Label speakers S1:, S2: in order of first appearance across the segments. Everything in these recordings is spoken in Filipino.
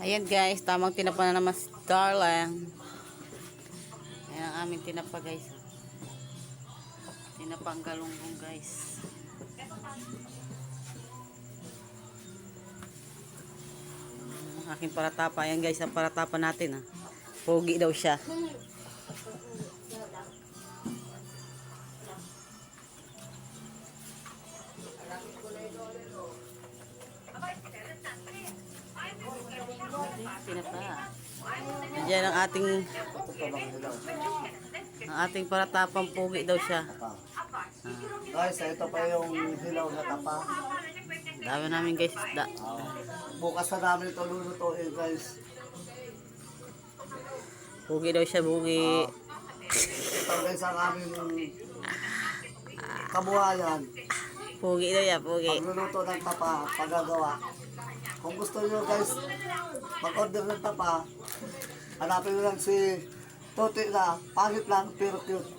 S1: Ayan guys, tamang tinapa na naman si Darling. Ayan ang aming tinapa guys. Tinapang galunggong guys. Ang aking paratapa. Ayan guys, ang paratapa natin. Pogi daw siya. Tinapa. Diyan ang ating paratapang pogi daw siya.
S2: Guys, ito pa yung hilaw na tapa.
S1: Dami namin guys isda.
S2: Bukas na namin ito lulutuin guys.
S1: Pogi daw siya, pogi.
S2: Ito guys ang aming kabuhayan.
S1: Pogi daw yan, pogi.
S2: Pagluluto ng tapa, paggagawa. Kung gusto nyo guys, mag-order ng tapa, hanapin nyo lang si Tuti na, pangit lang pero cute.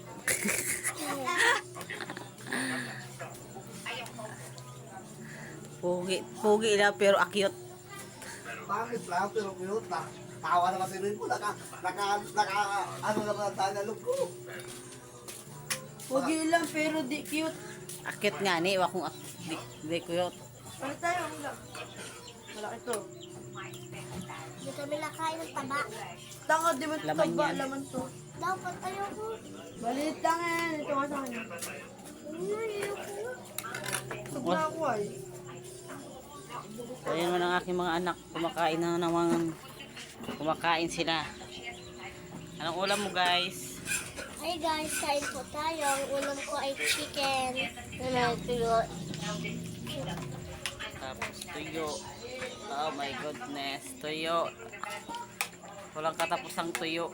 S1: Pogi na pero akyot.
S2: Pangit lang pero cute na. Tawa naman si Rin po, ano naman tayo na look ko.
S3: Pogi lang pero di cute.
S1: Akyot nga ni, wa kung di cute.
S3: Ano tayo? Ang lang. Malaki to.
S4: Hindi kami nakain ng taba.
S3: Tanga, di ba
S1: Laman
S3: taba?
S1: yan.
S3: Laman to.
S4: Dapat ayoko.
S3: Balit lang yan. Ito nga sa kanya.
S4: Ayoko.
S3: Sobra ako ay.
S1: Ayan naman ang aking mga anak. Kumakain na naman. Kumakain sila. Anong ulam mo guys?
S4: Hey guys, kain po tayo. Ang ulam ko ay chicken. May tuyo.
S1: Tapos tuyo. Oh my goodness. Tuyo. Walang katapusang tuyo.